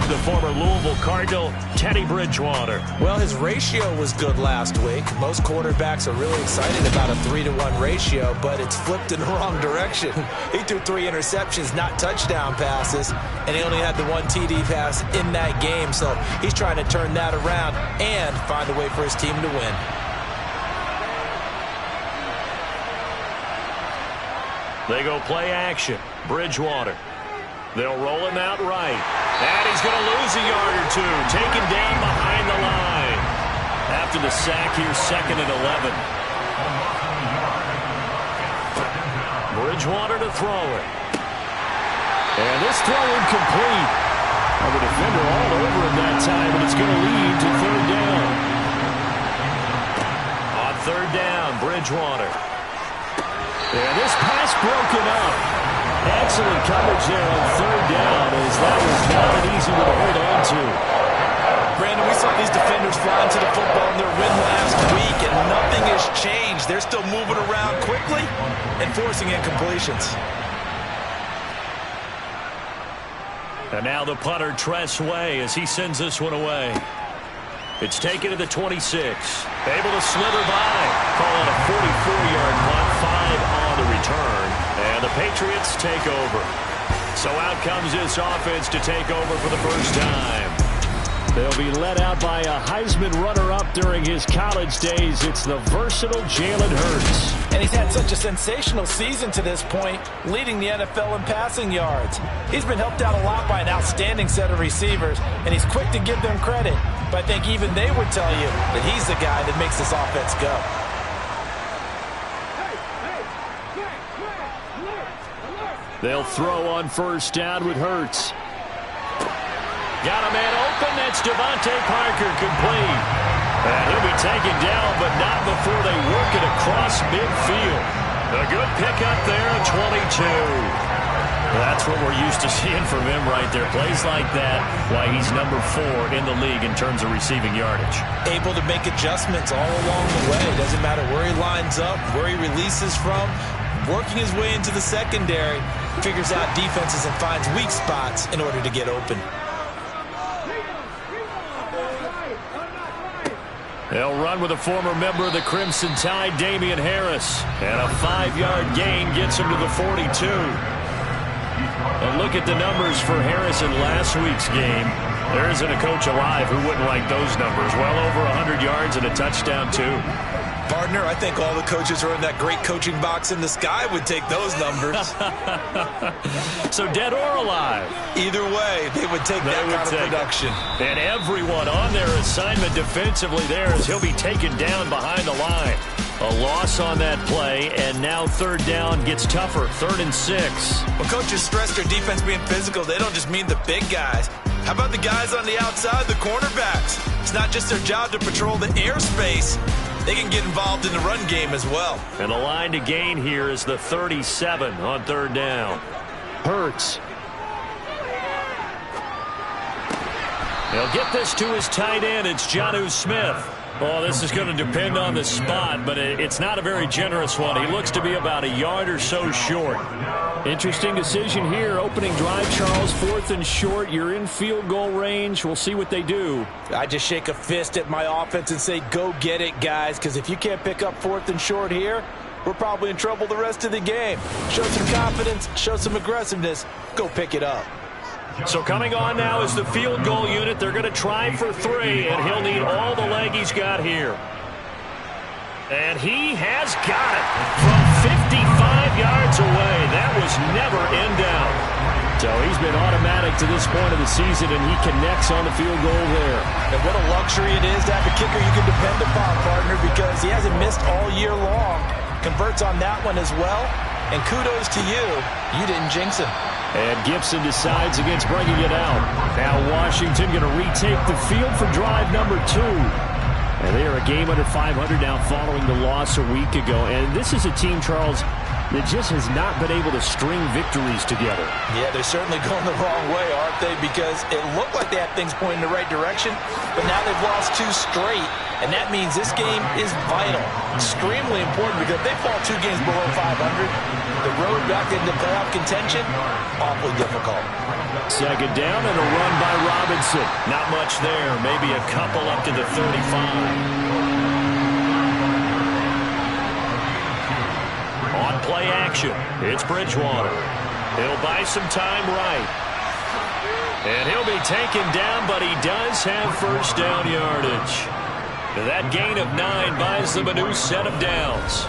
the former Louisville Cardinal, Teddy Bridgewater. Well, his ratio was good last week. Most quarterbacks are really excited about a 3-to-1 ratio, but it's flipped in the wrong direction. He threw 3 interceptions, not touchdown passes, and he only had the 1 TD pass in that game. So he's trying to turn that around and find a way for his team to win. They go play action. Bridgewater. They'll roll him out right. And he's going to lose a yard or two. Taken down behind the line. After the sack here, 2nd and 11. Bridgewater to throw it. And this throw incomplete. Well, the defender all over him that time, and it's going to lead to 3rd down. On 3rd down, Bridgewater. And this pass broken up. Excellent coverage there on 3rd down, as that was not an easy one to hold on to. Brandon, we saw these defenders fly into the football in their win last week, and nothing has changed. They're still moving around quickly and forcing incompletions. And now the punter, Tress Way, as he sends this one away. It's taken to the 26. Able to slither by. Call it a 44-yard punt, 5 on the return. And the Patriots take over. So out comes this offense to take over for the first time. They'll be led out by a Heisman runner-up during his college days. It's the versatile Jalen Hurts. And he's had such a sensational season to this point, leading the NFL in passing yards. He's been helped out a lot by an outstanding set of receivers, and he's quick to give them credit. But I think even they would tell you that he's the guy that makes this offense go. They'll throw on 1st down with Hurts. Got a man open. That's Devontae Parker, complete. And he'll be taken down, but not before they work it across midfield. A good pickup there, 22. That's what we're used to seeing from him right there. Plays like that, why he's number 4 in the league in terms of receiving yardage. Able to make adjustments all along the way. Doesn't matter where he lines up, where he releases from. Working his way into the secondary, figures out defenses and finds weak spots in order to get open. They'll run with a former member of the Crimson Tide, Damian Harris. And a 5-yard gain gets him to the 42. And look at the numbers for Harris in last week's game. There isn't a coach alive who wouldn't like those numbers. Well over 100 yards and a touchdown, too. Partner, I think all the coaches who are in that great coaching box in the sky would take those numbers. So dead or alive? Either way, they would take that kind of production. And everyone on their assignment defensively there, as he'll be taken down behind the line. A loss on that play, and now 3rd down gets tougher, 3rd and 6. When coaches stress their defense being physical, they don't just mean the big guys. How about the guys on the outside, the cornerbacks? It's not just their job to patrol the airspace. They can get involved in the run game as well. And the line to gain here is the 37 on 3rd down. Hurts. He'll get this to his tight end. It's Jonnu Smith. Well, this is going to depend on the spot, but it's not a very generous one. He looks to be about a yard or so short. Interesting decision here. Opening drive, Charles, 4th and short. You're in field goal range. We'll see what they do. I just shake a fist at my offense and say, go get it, guys, because if you can't pick up 4th and short here, we're probably in trouble the rest of the game. Show some confidence, show some aggressiveness, go pick it up. So coming on now is the field goal unit. They're going to try for 3, and he'll need all the leg he's got here. And he has got it from 55 yards away. That was never in doubt. So he's been automatic to this point of the season, and he connects on the field goal there. And what a luxury it is to have a kicker you can depend upon, partner, because he hasn't missed all year long. Converts on that one as well. And kudos to you. You didn't jinx him. And Gibson decides against bringing it out. Now Washington going to retake the field for drive number 2. And they are a game under 500 now following the loss a week ago. And this is a team, Charles, that just has not been able to string victories together. Yeah, they're certainly going the wrong way, aren't they? Because it looked like they had things pointing in the right direction, but now they've lost 2 straight. And that means this game is vital, extremely important, because if they fall 2 games below 500, the road back into playoff contention, awfully difficult. 2nd down and a run by Robinson. Not much there. Maybe a couple up to the 35. On play action, it's Bridgewater. He'll buy some time right. And he'll be taken down, but he does have first down yardage. That gain of 9 buys them a new set of downs.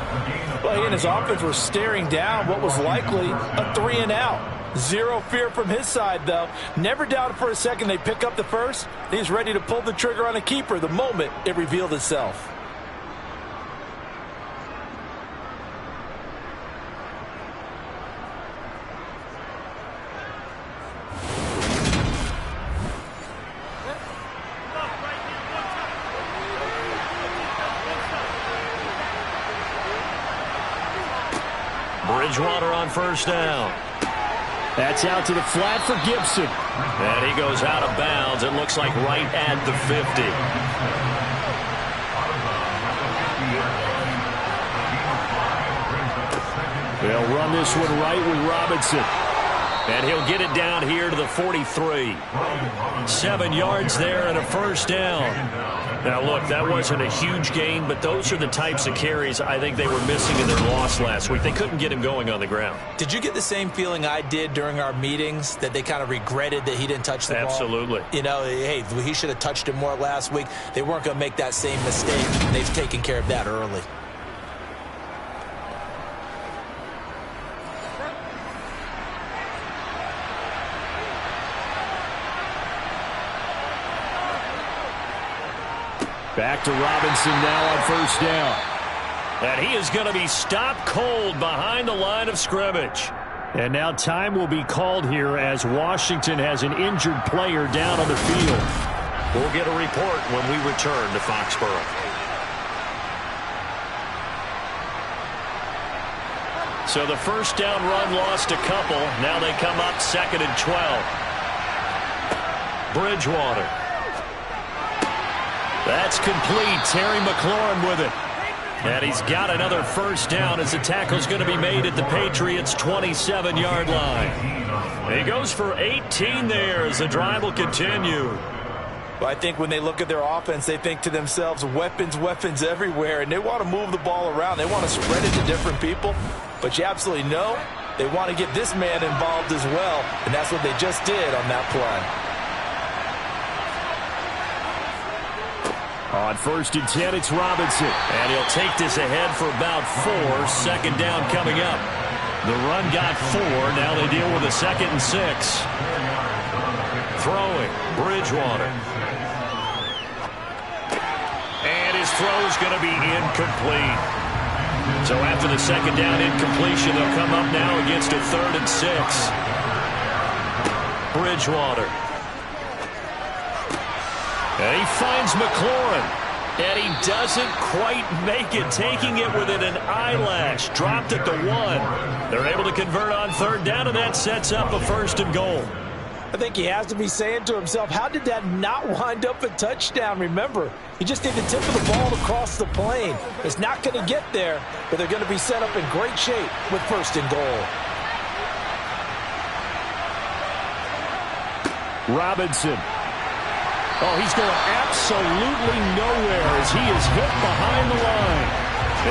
Well, he and his offense were staring down what was likely a 3-and-out. Zero fear from his side, though. Never doubted for a second they pick up the first. He's ready to pull the trigger on a keeper the moment it revealed itself. Bridgewater on first down. That's out to the flat for Gibson. And he goes out of bounds. It looks like right at the 50. They'll run this one right with Robinson. And he'll get it down here to the 43. 7 yards there and a first down. Now, look, that wasn't a huge gain, but those are the types of carries I think they were missing in their loss last week. They couldn't get him going on the ground. Did you get the same feeling I did during our meetings, that they kind of regretted that he didn't touch the ball? Absolutely. You know, hey, he should have touched it more last week. They weren't going to make that same mistake. They've taken care of that early. Back to Robinson now on first down. And he is going to be stopped cold behind the line of scrimmage. And now time will be called here as Washington has an injured player down on the field. We'll get a report when we return to Foxborough. So the first down run lost a couple. Now they come up 2nd and 12. Bridgewater. That's complete. Terry McLaurin with it. And he's got another first down as the tackle's going to be made at the Patriots' 27-yard line. He goes for 18 there as the drive will continue. Well, I think when they look at their offense, they think to themselves, weapons, weapons everywhere, and they want to move the ball around. They want to spread it to different people, but you absolutely know they want to get this man involved as well, and that's what they just did on that play. On 1st and 10, it's Robinson. And he'll take this ahead for about 4. 2nd down coming up. The run got 4. Now they deal with a 2nd and 6. Throwing, Bridgewater. And his throw's going to be incomplete. So after the 2nd down incompletion, they'll come up now against a 3rd and 6. Bridgewater. And he finds McLaurin. And he doesn't quite make it, taking it within an eyelash. Dropped at the 1. They're able to convert on 3rd down, and that sets up a 1st and goal. I think he has to be saying to himself, how did that not wind up a touchdown? Remember, you just need the tip of the ball to cross the plane. It's not going to get there, but they're going to be set up in great shape with 1st and goal. Robinson. Oh, he's going absolutely nowhere as he is hit behind the line.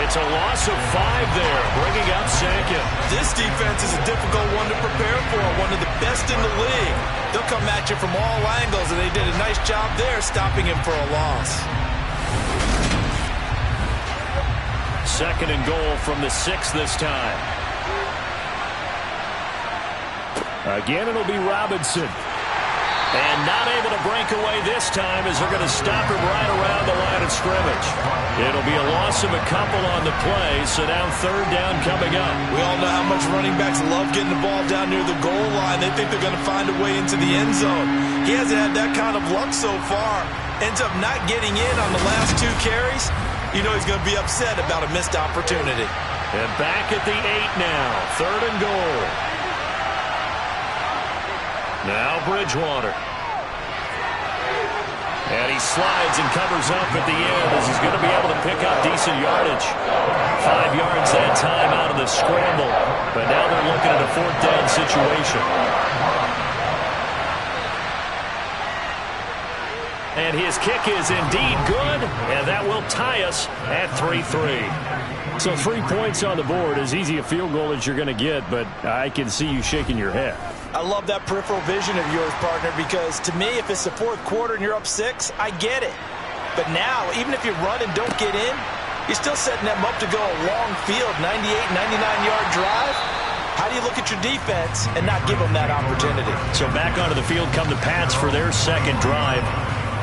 It's a loss of 5 there, bringing up 2nd. This defense is a difficult one to prepare for, one of the best in the league. They'll come at you from all angles, and they did a nice job there stopping him for a loss. 2nd and goal from the 6 this time. Again, it'll be Robinson. And not able to break away this time as they're going to stop him right around the line of scrimmage. It'll be a loss of a couple on the play, so now 3rd down coming up. We all know how much running backs love getting the ball down near the goal line. They think they're going to find a way into the end zone. He hasn't had that kind of luck so far. Ends up not getting in on the last 2 carries. You know he's going to be upset about a missed opportunity. And back at the 8 now, 3rd and goal. Now Bridgewater. And he slides and covers up at the end as he's going to be able to pick up decent yardage. 5 yards that time out of the scramble. But now they're looking at a 4th down situation. And his kick is indeed good, and that will tie us at 3-3. So 3 points on the board, as easy a field goal as you're going to get, but I can see you shaking your head. I love that peripheral vision of yours, partner, because to me, if it's the fourth quarter and you're up 6, I get it. But now, even if you run and don't get in, you're still setting them up to go a long field, 98, 99-yard drive. How do you look at your defense and not give them that opportunity? So back onto the field come the Pats for their second drive.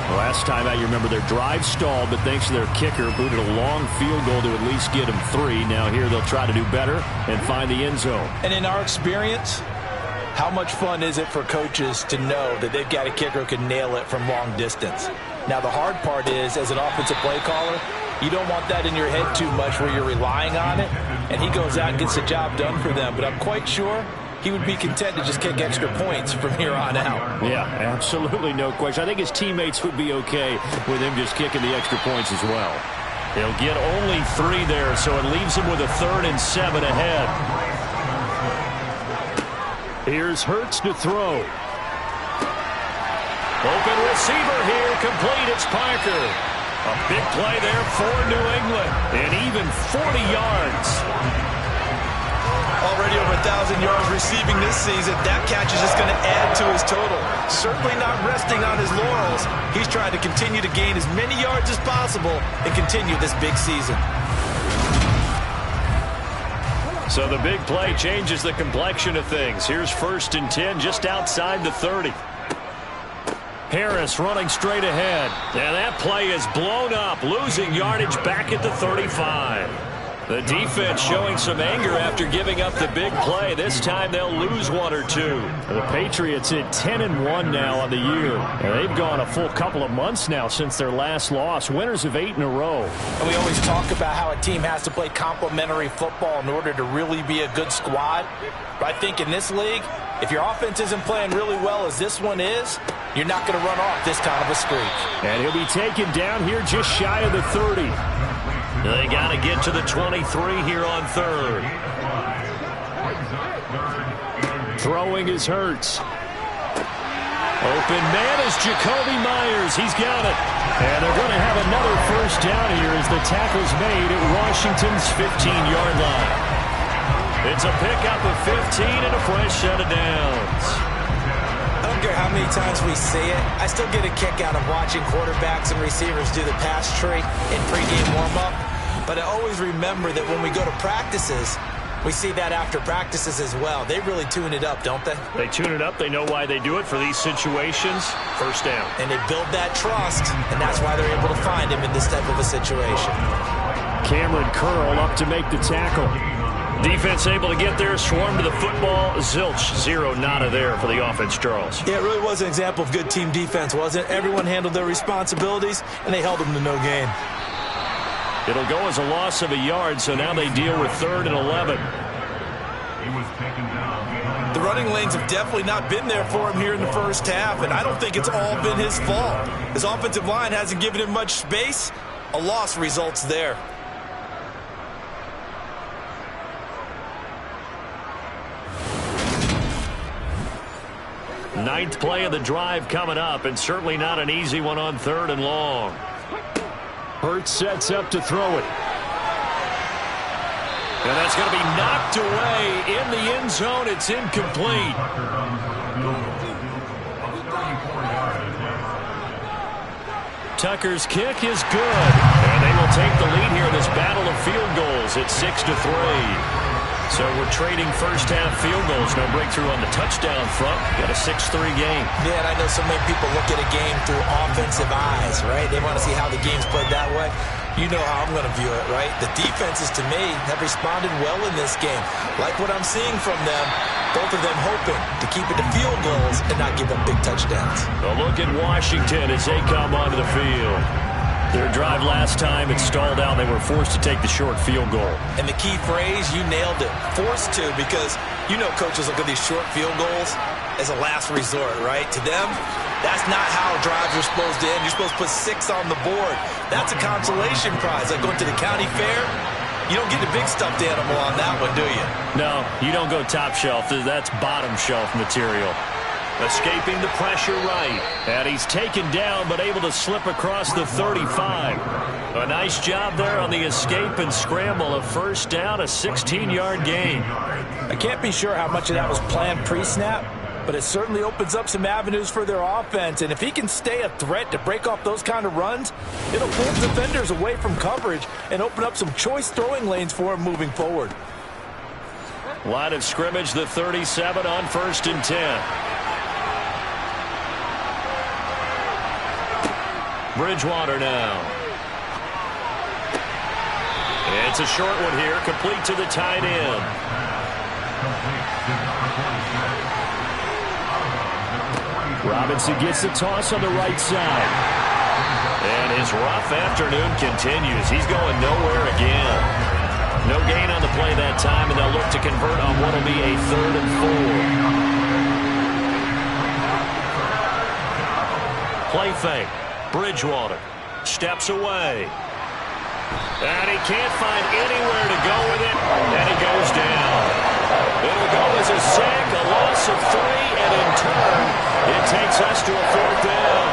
Last time out, you remember their drive stalled, but thanks to their kicker, booted a long field goal to at least get them 3. Now here they'll try to do better and find the end zone. And in our experience, how much fun is it for coaches to know that they've got a kicker who can nail it from long distance? Now the hard part is, as an offensive play caller, you don't want that in your head too much where you're relying on it, and he goes out and gets the job done for them. But I'm quite sure he would be content to just kick extra points from here on out. Yeah, absolutely no question. I think his teammates would be okay with him just kicking the extra points as well. He'll get only 3 there, so it leaves him with a 3rd and 7 ahead. Here's Hurts to throw. Open receiver here, complete. It's Parker. A big play there for New England, and even 40 yards. Already over 1,000 yards receiving this season. That catch is just going to add to his total. Certainly not resting on his laurels. He's trying to continue to gain as many yards as possible and continue this big season. So the big play changes the complexion of things. Here's 1st and 10 just outside the 30. Harris running straight ahead. And that play is blown up, losing yardage back at the 35. The defense showing some anger after giving up the big play. This time they'll lose 1 or 2. The Patriots at 10-1 now on the year. And they've gone a full couple of months now since their last loss. Winners of 8 in a row. And we always talk about how a team has to play complementary football in order to really be a good squad. But I think in this league, if your offense isn't playing really well as this one is, you're not going to run off this kind of a streak. And he'll be taken down here just shy of the 30. They got to get to the 23 here on 3rd. Throwing is Hurts. Open man is Jacoby Myers. He's got it. And they're going to have another first down here as the tackle's made at Washington's 15-yard line. It's a pickup of 15 and a fresh set of downs. I don't care how many times we see it. I still get a kick out of watching quarterbacks and receivers do the pass tree in pregame warm-up. But I always remember that when we go to practices, we see that after practices as well. They really tune it up, don't they? They tune it up. They know why they do it for these situations. First down. And they build that trust, and that's why they're able to find him in this type of a situation. Cameron Curl up to make the tackle. Defense able to get there, swarm to the football. Zilch, 0 nada there for the offense, Charles. Yeah, it really was an example of good team defense, wasn't it? Everyone handled their responsibilities, and they held them to no gain. It'll go as a loss of a yard, so now they deal with 3rd and 11. The running lanes have definitely not been there for him here in the first half, and I don't think it's all been his fault. His offensive line hasn't given him much space. A loss results there. Ninth play of the drive coming up, and certainly not an easy one on 3rd and long. Hurts sets up to throw it. And that's going to be knocked away in the end zone. It's incomplete. Tucker's kick is good. And they will take the lead here in this battle of field goals at 6-3. So we're trading first-half field goals. No breakthrough on the touchdown front. Got a 6-3 game. Yeah, and I know so many people look at a game through offensive eyes, right? They want to see how the game's played that way. You know how I'm going to view it, right? The defenses, to me, have responded well in this game. Like what I'm seeing from them, both of them hoping to keep it to field goals and not give up big touchdowns. A look at Washington as they come onto the field. Their drive last time, it stalled out. They were forced to take the short field goal. And the key phrase, you nailed it. Forced to, because you know coaches look at these short field goals as a last resort, right? To them, that's not how drives are supposed to end. You're supposed to put 6 on the board. That's a consolation prize. Like going to the county fair, you don't get the big stuffed animal on that one, do you? No, you don't go top shelf. That's bottom shelf material. Escaping the pressure right. And he's taken down but able to slip across the 35. A nice job there on the escape and scramble. A first down, a 16-yard gain. I can't be sure how much of that was planned pre-snap, but it certainly opens up some avenues for their offense. And if he can stay a threat to break off those kind of runs, it'll pull defenders away from coverage and open up some choice throwing lanes for him moving forward. Line of scrimmage, the 37 on 1st and 10. Bridgewater now. It's a short one here, complete to the tight end. Robinson gets the toss on the right side. And his rough afternoon continues. He's going nowhere again. No gain on the play that time, and they'll look to convert on what will be a 3rd and 4. Play fake. Bridgewater steps away. And he can't find anywhere to go with it, and he goes down. It'll go as a sack, a loss of 3, and in turn, it takes us to a 4th down.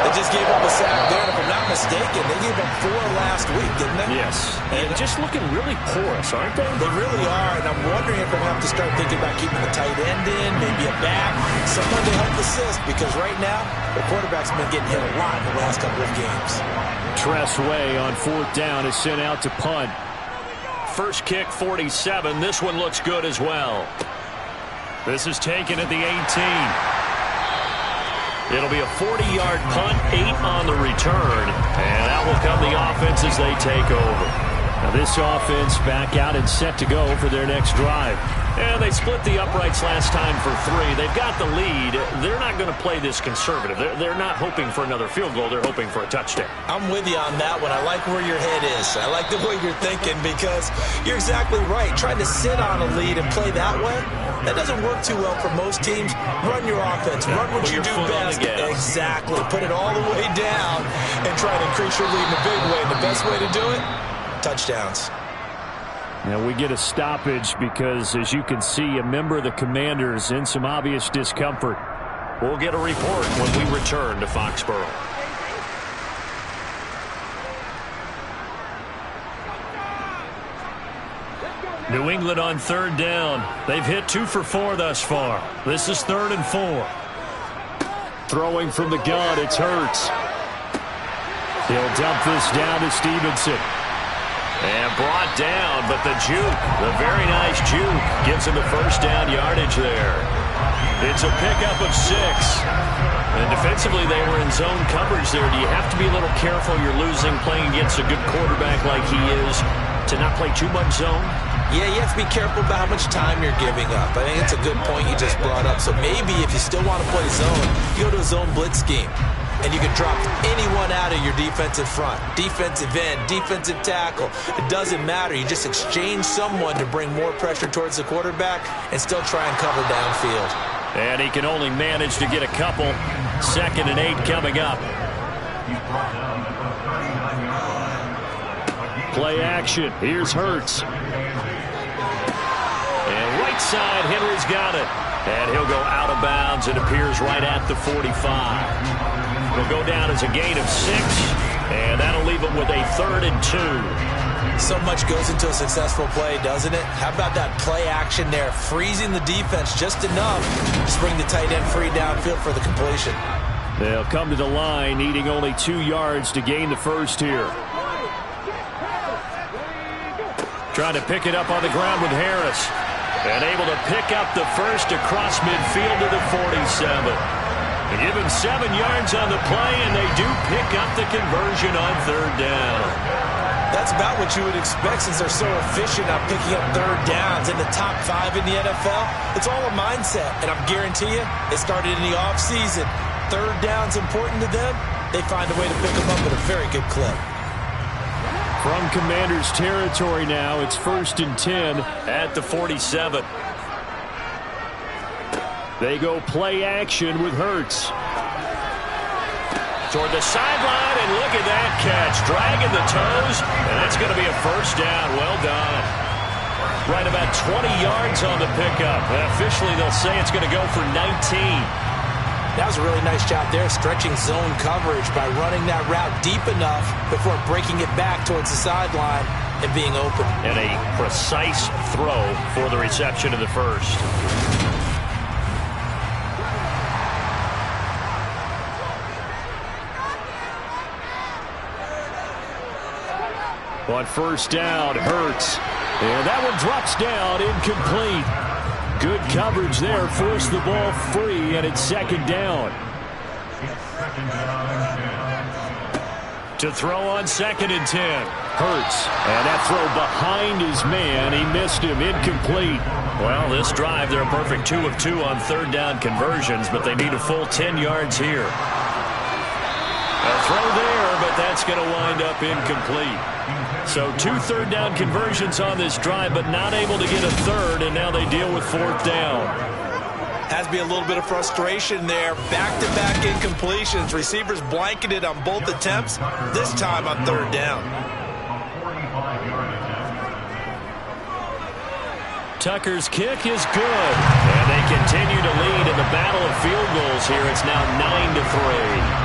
They just gave up a sack there, and if I'm not mistaken, they gave up 4 last week, didn't they? Yes. And just looking really porous, aren't they? They really are, and I'm wondering if I'm going to have to start thinking about keeping the tight end in, maybe a back, someone to help assist, because right now, the quarterback's been getting hit a lot in the last couple of games. Tressway on 4th down is sent out to punt. First kick, 47. This one looks good as well. This is taken at the 18. It'll be a 40-yard punt, 8 on the return, and that will come the offense as they take over. Now this offense back out and set to go for their next drive. And they split the uprights last time for 3. They've got the lead. They're not going to play this conservative. They're not hoping for another field goal. They're hoping for a touchdown. I'm with you on that one. I like where your head is. I like the way you're thinking because you're exactly right. Trying to sit on a lead and play that way, that doesn't work too well for most teams. Run your offense. Run what you do best. Exactly. Put it all the way down and try to increase your lead in a big way. And the best way to do it, touchdowns. And we get a stoppage because, as you can see, a member of the Commanders in some obvious discomfort. We'll get a report when we return to Foxborough. New England on 3rd down. They've hit 2 for 4 thus far. This is 3rd and 4. Throwing from the gun, it's Hurts. He'll dump this down to Stevenson. And brought down, but the juke, the very nice juke, gives him the first down yardage there. It's a pickup of 6. And defensively, they were in zone coverage there. Do you have to be a little careful? You're losing playing against a good quarterback like he is to not play too much zone? Yeah, you have to be careful about how much time you're giving up. I think it's a good point you just brought up. So maybe if you still want to play zone, you go to a zone blitz scheme. And you can drop anyone out of your defensive front. Defensive end, defensive tackle. It doesn't matter. You just exchange someone to bring more pressure towards the quarterback and still try and cover downfield. And he can only manage to get a couple. 2nd and 8 coming up. Play action. Here's Hurts. And right side, Henry's got it. And he'll go out of bounds. It appears right at the 45. Will go down as a gain of 6, and that'll leave him with a 3rd and 2. So much goes into a successful play, doesn't it? How about that play action there, freezing the defense just enough to bring the tight end free downfield for the completion. They'll come to the line, needing only 2 yards to gain the first here. Trying to pick it up on the ground with Harris, and able to pick up the first across midfield to the 47. They give him 7 yards on the play, and they do pick up the conversion on 3rd down. That's about what you would expect since they're so efficient on picking up 3rd downs in the top 5 in the NFL. It's all a mindset, and I guarantee you, it started in the offseason. 3rd down's important to them. They find a way to pick them up at a very good clip. From Commanders territory now, it's 1st and 10 at the 47. They go play action with Hurts. Toward the sideline, and look at that catch. Dragging the toes, and that's going to be a first down. Well done. Right about 20 yards on the pickup. Officially, they'll say it's going to go for 19. That was a really nice job there, stretching zone coverage by running that route deep enough before breaking it back towards the sideline and being open. And a precise throw for the reception of the first. On first down, Hurts. And that one drops down, incomplete. Good coverage there, forced the ball free, and it's second down. To throw on 2nd and 10. Hurts. And that throw behind his man. He missed him, incomplete. Well, this drive, they're a perfect 2 of 2 on 3rd down conversions, but they need a full 10 yards here. A throw there, but that's going to wind up incomplete. So 2 3rd down conversions on this drive, but not able to get a third, and now they deal with 4th down. Has to be a little bit of frustration there. Back-to-back incompletions. Receivers blanketed on both attempts, this time on 3rd down. Tucker's kick is good. And they continue to lead in the battle of field goals here. It's now 9-3.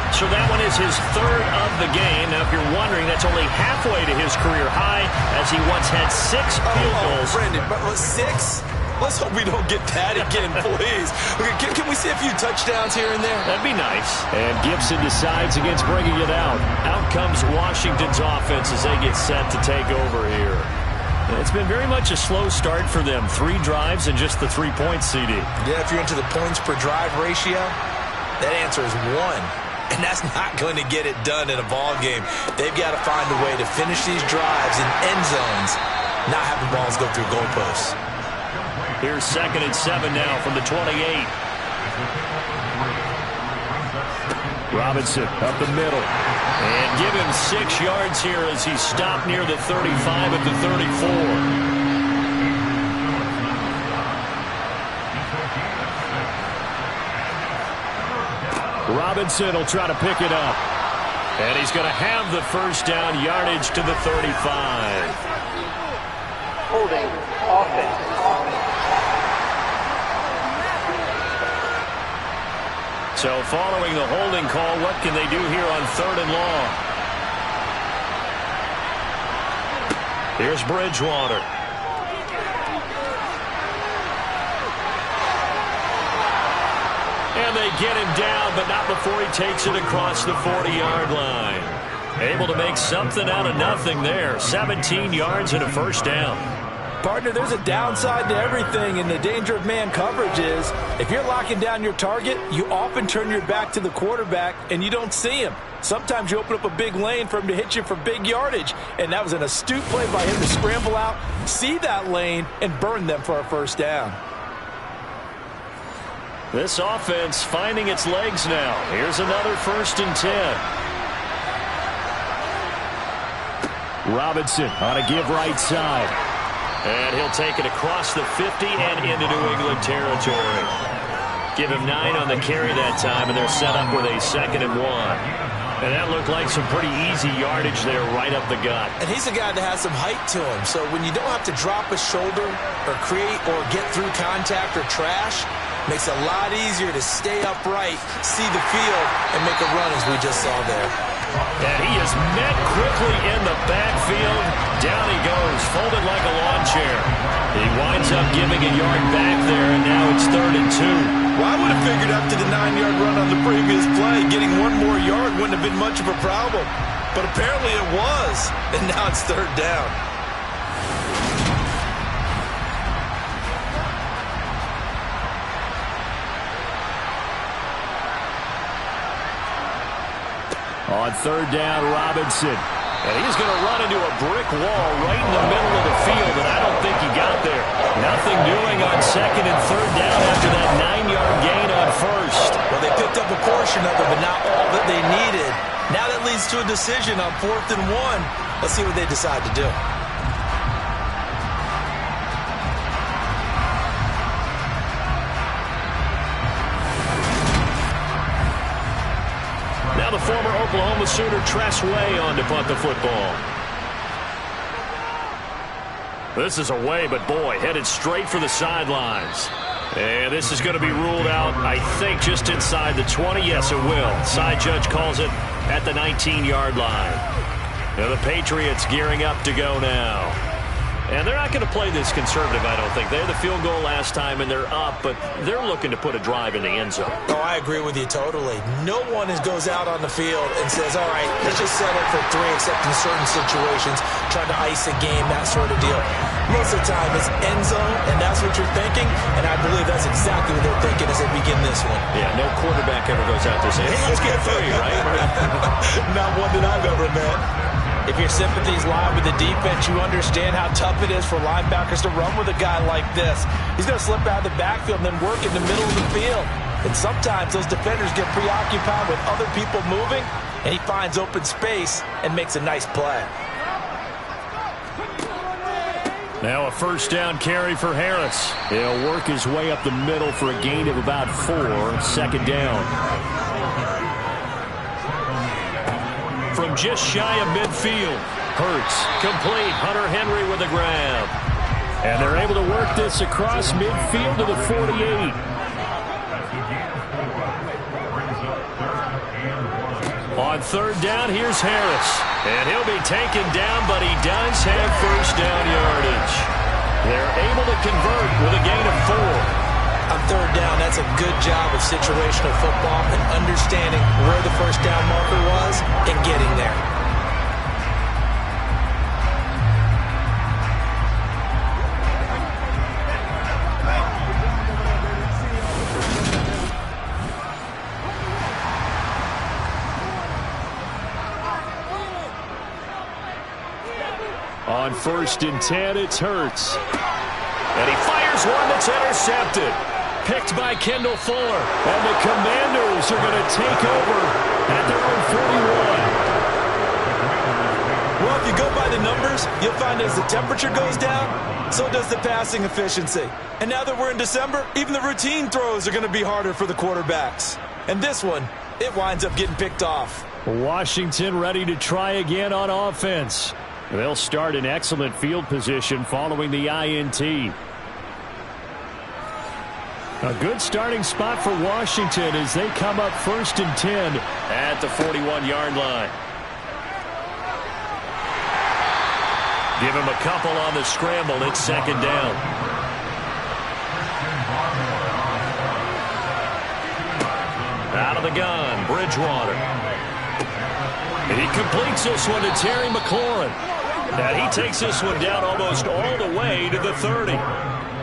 So that one is his 3rd of the game. Now, if you're wondering, that's only halfway to his career high, as he once had 6 field goals. Brendan, but 6? Let's hope we don't get that again, please. Okay, can we see a few touchdowns here and there? That'd be nice. And Gibson decides against bringing it out. Out comes Washington's offense as they get set to take over here. It's been very much a slow start for them. 3 drives and just the 3 points, CD. Yeah, if you're into the points per drive ratio, that answer is 1. And that's not going to get it done in a ball game. They've got to find a way to finish these drives in end zones, not have the balls go through goalposts. Here's 2nd and 7 now from the 28. Robinson up the middle. And give him 6 yards here as he stopped near the 35 at the 34. Robinson will try to pick it up. And he's going to have the first down, yardage to the 35. Holding offense. So following the holding call, what can they do here on 3rd and long? Here's Bridgewater. And they get him down, but not before he takes it across the 40-yard line. Able to make something out of nothing there. 17 yards and a first down. Partner, there's a downside to everything, and the danger of man coverage is if you're locking down your target, you often turn your back to the quarterback and you don't see him. Sometimes you open up a big lane for him to hit you for big yardage, and that was an astute play by him to scramble out, see that lane, and burn them for a first down. This offense finding its legs now. Here's another 1st and 10. Robinson on a give right side. And he'll take it across the 50 and into New England territory. Give him 9 on the carry that time, and they're set up with a 2nd and 1. And that looked like some pretty easy yardage there right up the gut. And he's a guy that has some height to him, so when you don't have to drop a shoulder or create or get through contact or trash, makes it a lot easier to stay upright, see the field, and make a run as we just saw there. And he is met quickly in the backfield. Down he goes, folded like a lawn chair. He winds up giving a yard back there, and now it's 3rd and 2. Well, I would have figured after the 9-yard run on the previous play, getting 1 more yard wouldn't have been much of a problem. But apparently it was, and now it's 3rd down. On 3rd down, Robinson. And he's going to run into a brick wall right in the middle of the field, and I don't think he got there. Nothing doing on 2nd and 3rd down after that 9-yard gain on 1st. Well, they picked up a portion of it, but not all that they needed. Now that leads to a decision on 4th and 1. Let's see what they decide to do. Now the former Oklahoma Sooner Tress Way on to punt the football. This is away, but boy, headed straight for the sidelines. And this is going to be ruled out, I think, just inside the 20. Yes, it will. Side judge calls it at the 19-yard line. Now the Patriots gearing up to go now. And they're not going to play this conservative, I don't think. They had the field goal last time, and they're up, but they're looking to put a drive in the end zone. Oh, I agree with you totally. No one goes out on the field and says, all right, let's just settle for 3, except in certain situations, trying to ice a game, that sort of deal. Most of the time, it's end zone, and that's what you're thinking, and I believe that's exactly what they're thinking as they begin this one. Yeah, no quarterback ever goes out there saying, hey, let's get 3, right? Not one that I've ever met. If your sympathies lie with the defense, you understand how tough it is for linebackers to run with a guy like this. He's going to slip out of the backfield and then work in the middle of the field. And sometimes those defenders get preoccupied with other people moving, and he finds open space and makes a nice play. Now a first down carry for Harris. He'll work his way up the middle for a gain of about 4. Second down. From just shy of midfield. Hurts. Complete. Hunter Henry with a grab. And they're able to work this across midfield to the 48. On third down, here's Harris. And he'll be taken down, but he does have first down yardage. They're able to convert with a gain of 4. On third down, that's a good job of situational football and understanding where the first down marker was and getting there. On first and 10, it's Hurts. And he fires one that's intercepted. Picked by Kendall Fuller. And the Commanders are going to take over at their own 41. Well, if you go by the numbers, you'll find as the temperature goes down, so does the passing efficiency. And now that we're in December, even the routine throws are going to be harder for the quarterbacks. And this one, it winds up getting picked off. Washington ready to try again on offense. They'll start in excellent field position following the INT. A good starting spot for Washington as they come up first and 10 at the 41-yard line. Give him a couple on the scramble. It's second down. Out of the gun, Bridgewater. And he completes this one to Terry McLaurin. And he takes this one down almost all the way to the 30.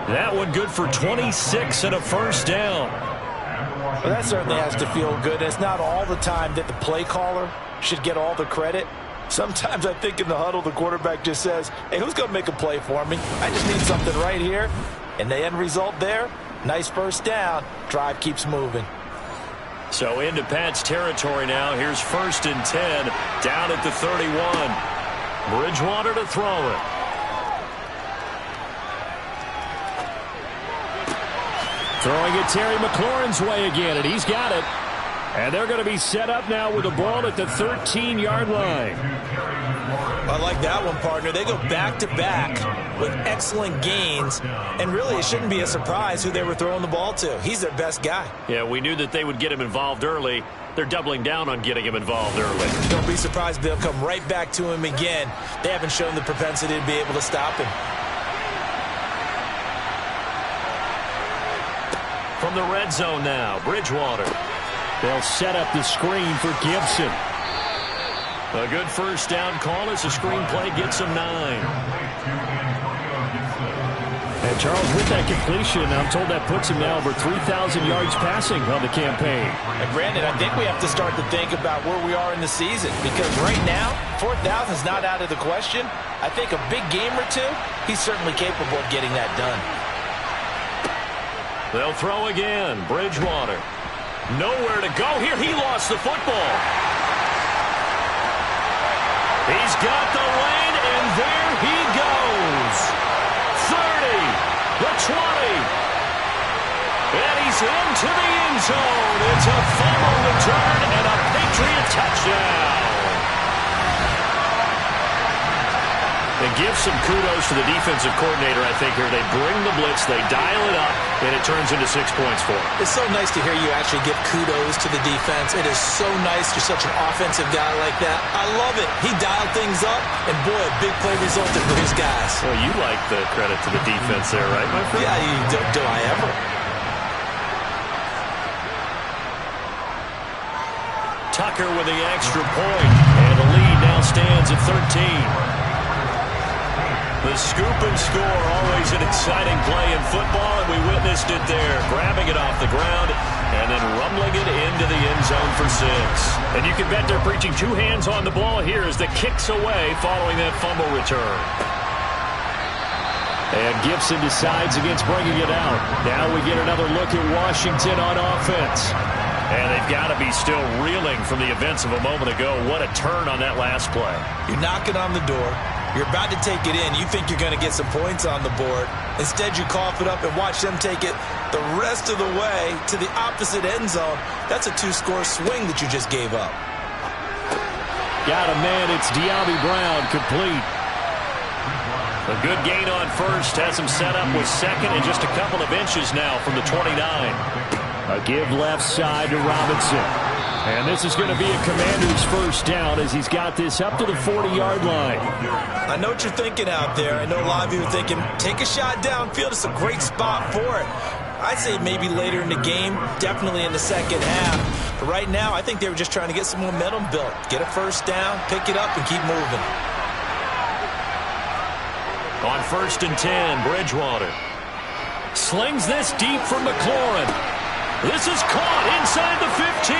That one good for 26 and a first down. Well, that certainly has to feel good. It's not all the time that the play caller should get all the credit. Sometimes I think in the huddle, the quarterback just says, hey, who's going to make a play for me? I just need something right here. And the end result there, nice first down. Drive keeps moving. So into Pat's territory now. Here's first and 10 down at the 31. Bridgewater to throw it. Throwing it Terry McLaurin's way again, and he's got it. And they're going to be set up now with the ball at the 13-yard line. I like that one, partner. They go back-to-back with excellent gains, and really it shouldn't be a surprise who they were throwing the ball to. He's their best guy. Yeah, we knew that they would get him involved early. They're doubling down on getting him involved early. Don't be surprised if they'll come right back to him again. They haven't shown the propensity to be able to stop him. From the red zone now, Bridgewater. They'll set up the screen for Gibson. A good first down call as the screenplay gets him 9. And Charles, with that completion, I'm told that puts him now over 3,000 yards passing on the campaign. And Brandon, I think we have to start to think about where we are in the season, because right now, 4,000 is not out of the question. I think a big game or two, he's certainly capable of getting that done. They'll throw again. Bridgewater. Nowhere to go here. He lost the football. He's got the lane, and there he goes. 30, the 20. And he's into the end zone. It's a fumble return and a Patriot touchdown. And give some kudos to the defensive coordinator, I think, here. They bring the blitz, they dial it up, and it turns into 6 points for them. It's so nice to hear you actually give kudos to the defense. It is so nice. You're such an offensive guy like that. I love it. He dialed things up, and boy, a big play resulted for his guys. Well, you like the credit to the defense there, right, my friend? Yeah, do I ever? Tucker with the extra point, and the lead now stands at 13. The scoop and score, always an exciting play in football, and we witnessed it there, grabbing it off the ground and then rumbling it into the end zone for 6. And you can bet they're preaching 2 hands on the ball here as the kick's away following that fumble return. And Gibson decides against bringing it out. Now we get another look at Washington on offense. And they've got to be still reeling from the events of a moment ago. What a turn on that last play. You're knocking on the door. You're about to take it in. You think you're going to get some points on the board. Instead, you cough it up and watch them take it the rest of the way to the opposite end zone. That's a 2-score swing that you just gave up. Got a man. It's De'Ami Brown, complete. A good gain on first. Has him set up with second and just a couple of inches now from the 29. A give left side to Robinson. And this is going to be a Commander's first down as he's got this up to the 40-yard line. I know what you're thinking out there. I know a lot of you are thinking, take a shot downfield. It's a great spot for it. I'd say maybe later in the game, definitely in the second half. But right now, I think they were just trying to get some momentum built. Get a first down, pick it up, and keep moving. On 1st and 10, Bridgewater slings this deep from McLaurin. This is caught inside the 15.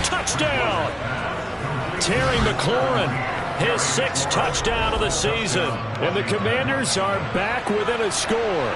Touchdown. Terry McLaurin, his 6th touchdown of the season. And the Commanders are back within a score.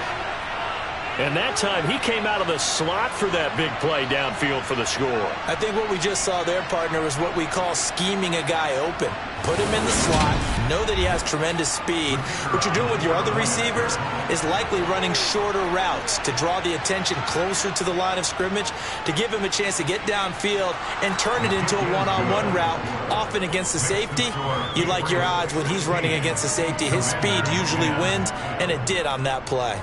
And that time he came out of the slot for that big play downfield for the score. I think what we just saw there, partner, is what we call scheming a guy open. Put him in the slot, know that he has tremendous speed. What you're doing with your other receivers is likely running shorter routes to draw the attention closer to the line of scrimmage, to give him a chance to get downfield and turn it into a one-on-one route, often against the safety. You like your odds when he's running against the safety. His speed usually wins, and it did on that play.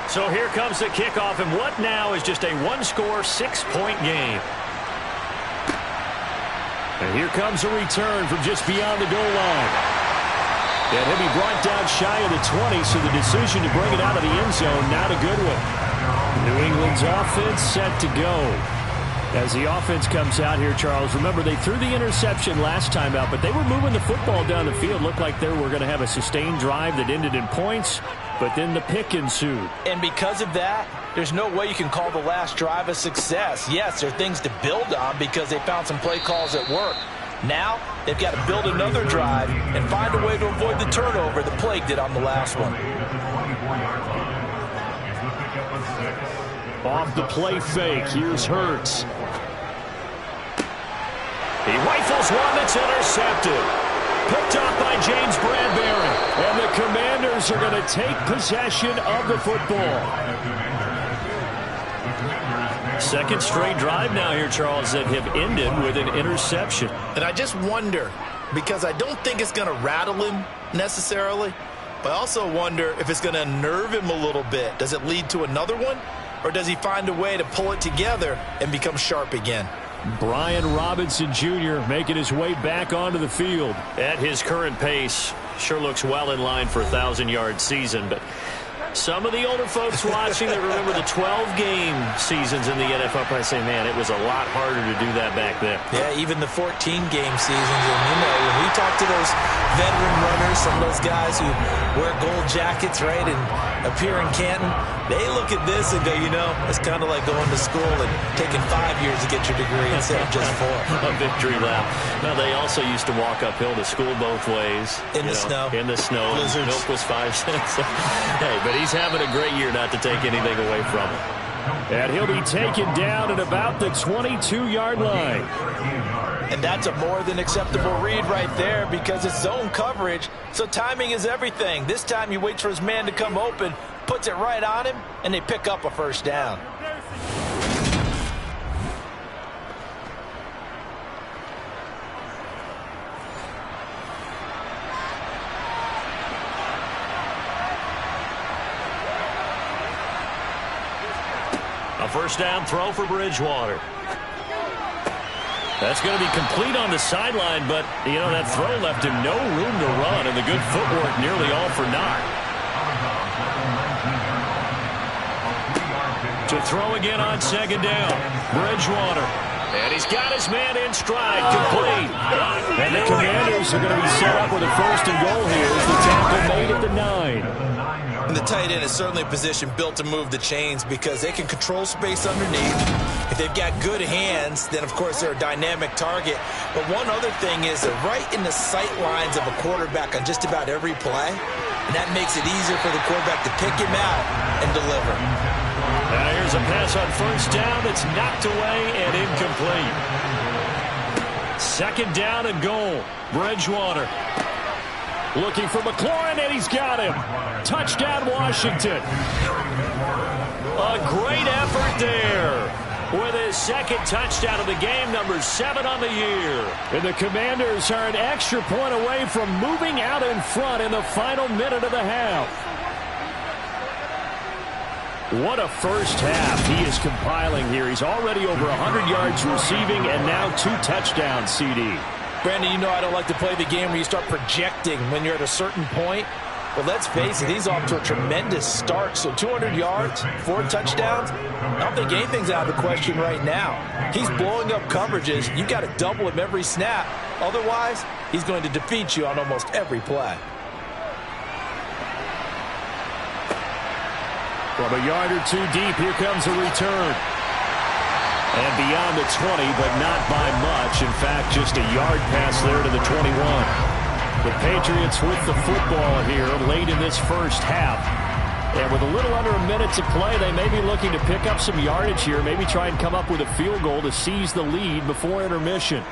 So here comes the kickoff, and what now is just a 1-score, 6-point game. And here comes a return from just beyond the goal line. And he'll be brought down shy of the 20, so the decision to bring it out of the end zone, not a good one. New England's offense set to go. As the offense comes out here, Charles, remember they threw the interception last time out, but they were moving the football down the field. Looked like they were going to have a sustained drive that ended in points, but then the pick ensued. And because of that, there's no way you can call the last drive a success. Yes, there are things to build on because they found some play calls that work. Now, they've got to build another drive and find a way to avoid the turnover the plague did on the last one. Off the play fake, here's Hurts. He rifles one that's intercepted. Picked up by James Bradbury. And the Commanders are going to take possession of the football. Second straight drive now here, Charles, that have ended with an interception. And I just wonder, because I don't think it's going to rattle him necessarily, but I also wonder if it's going to unnerve him a little bit. Does it lead to another one? Or does he find a way to pull it together and become sharp again? Brian Robinson Jr. making his way back onto the field. At his current pace, sure looks well in line for a 1,000-yard season, but some of the older folks watching that remember the 12-game seasons in the NFL probably say, man, it was a lot harder to do that back then. Yeah, even the 14-game seasons. And, you know, when we talk to those veteran runners, some of those guys who wear gold jackets, right, and appear in Canton, they look at this and go, you know, it's kind of like going to school and taking 5 years to get your degree instead of just 4. A victory lap. Now, they also used to walk uphill to school both ways. In the snow. In the snow. Blizzards. Milk was 5 cents. Hey, but he's having a great year, not to take anything away from him. And he'll be taken down at about the 22-yard line. And that's a more than acceptable read right there because it's zone coverage, so timing is everything. This time he waits for his man to come open, puts it right on him, and they pick up a first down. A first down throw for Bridgewater. That's going to be complete on the sideline, but, you know, that throw left him no room to run, and the good footwork nearly all for naught. To throw again on second down. Bridgewater. And he's got his man in stride. Complete. And the Commanders are going to be set up with a first and goal here as the tackle made at the 9. And the tight end is certainly a position built to move the chains because they can control space underneath. If they've got good hands, then, of course, they're a dynamic target. But one other thing is they're right in the sight lines of a quarterback on just about every play. And that makes it easier for the quarterback to pick him out and deliver. Now here's a pass on first down that's knocked away and incomplete. Second down and goal. Bridgewater. Looking for McLaurin, and he's got him. Touchdown, Washington. A great effort there with his second touchdown of the game, number 7 on the year. And the Commanders are an extra point away from moving out in front in the final minute of the half. What a first half he is compiling here. He's already over 100 yards receiving and now 2 touchdowns, CD. Brandon, you know I don't like to play the game where you start projecting when you're at a certain point. But let's face it, he's off to a tremendous start. So 200 yards, 4 touchdowns. I don't think anything's out of the question right now. He's blowing up coverages. You've got to double him every snap. Otherwise, he's going to defeat you on almost every play. From a yard or 2 deep, here comes a return. And beyond the 20, but not by much. In fact, just a yard pass there to the 21. The Patriots with the football here late in this first half. And with a little under a minute to play, they may be looking to pick up some yardage here, maybe try and come up with a field goal to seize the lead before intermission.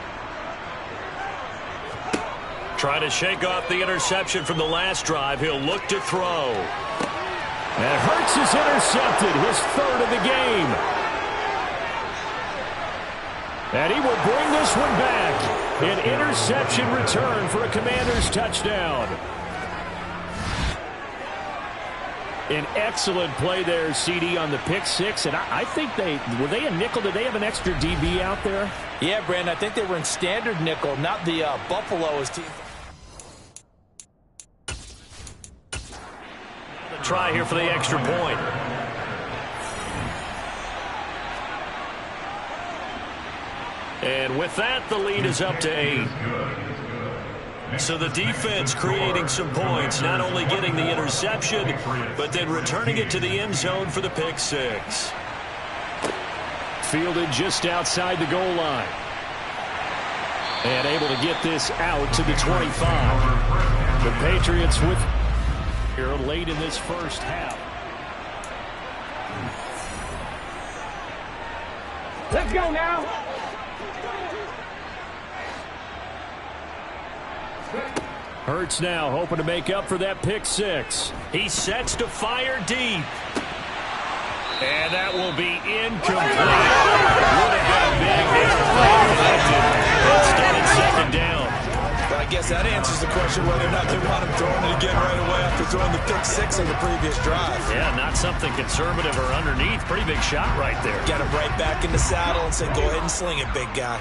Trying to shake off the interception from the last drive. He'll look to throw. And Hurts is intercepted, his 3rd of the game. And he will bring this one back. An interception return for a Commanders touchdown. An excellent play there, CD, on the pick 6. And I think were they a nickel? Did they have an extra DB out there? Yeah, Brandon, I think they were in standard nickel, not the Buffalo as team. Try here for the extra point. And with that, the lead is up to 8. So the defense creating some points, not only getting the interception, but then returning it to the end zone for the pick 6. Fielded just outside the goal line. And able to get this out to the 25. The Patriots with here late in this first half. Let's go now. Hurts now hoping to make up for that pick 6. He sets to fire deep. And that will be incomplete. Would have been a big hit. Instead, it's second down. But I guess that answers the question whether or not they want him throwing it again right away after throwing the pick 6 on the previous drive. Yeah, not something conservative or underneath. Pretty big shot right there. Got him right back in the saddle and said, go ahead and sling it, big guy.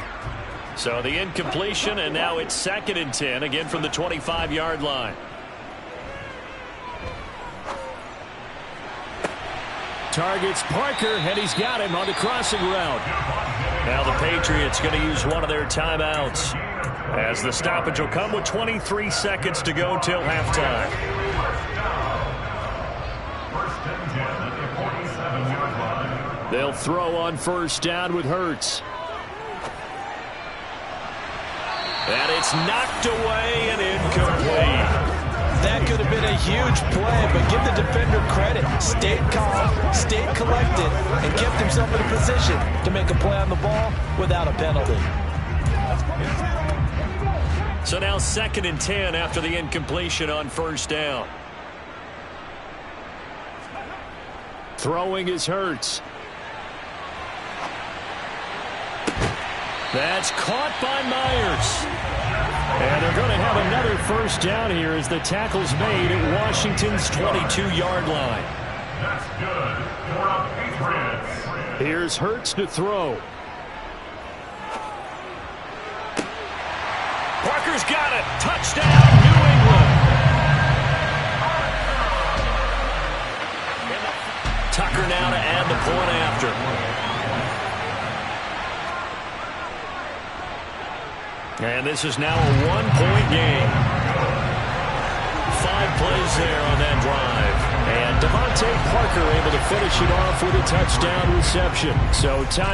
So the incompletion, and now it's 2nd and 10, again from the 25-yard line. Targets Parker, and he's got him on the crossing route. Now the Patriots going to use one of their timeouts, as the stoppage will come with 23 seconds to go till halftime. They'll throw on first down with Hurts. And it's knocked away and incomplete. That could have been a huge play, but give the defender credit. Stayed calm, stayed collected, and kept himself in a position to make a play on the ball without a penalty. So now 2nd and 10 after the incompletion on first down. Throwing is Hurts. That's caught by Myers. And they're going to have another first down here as the tackle's made at Washington's 22-yard line. That's good for the Patriots. Here's Hurts to throw. Parker's got it. Touchdown, New England. Tucker now to add the point after. And this is now a one-point game. 5 plays there on that drive. And Devontae Parker able to finish it off with a touchdown reception. So time.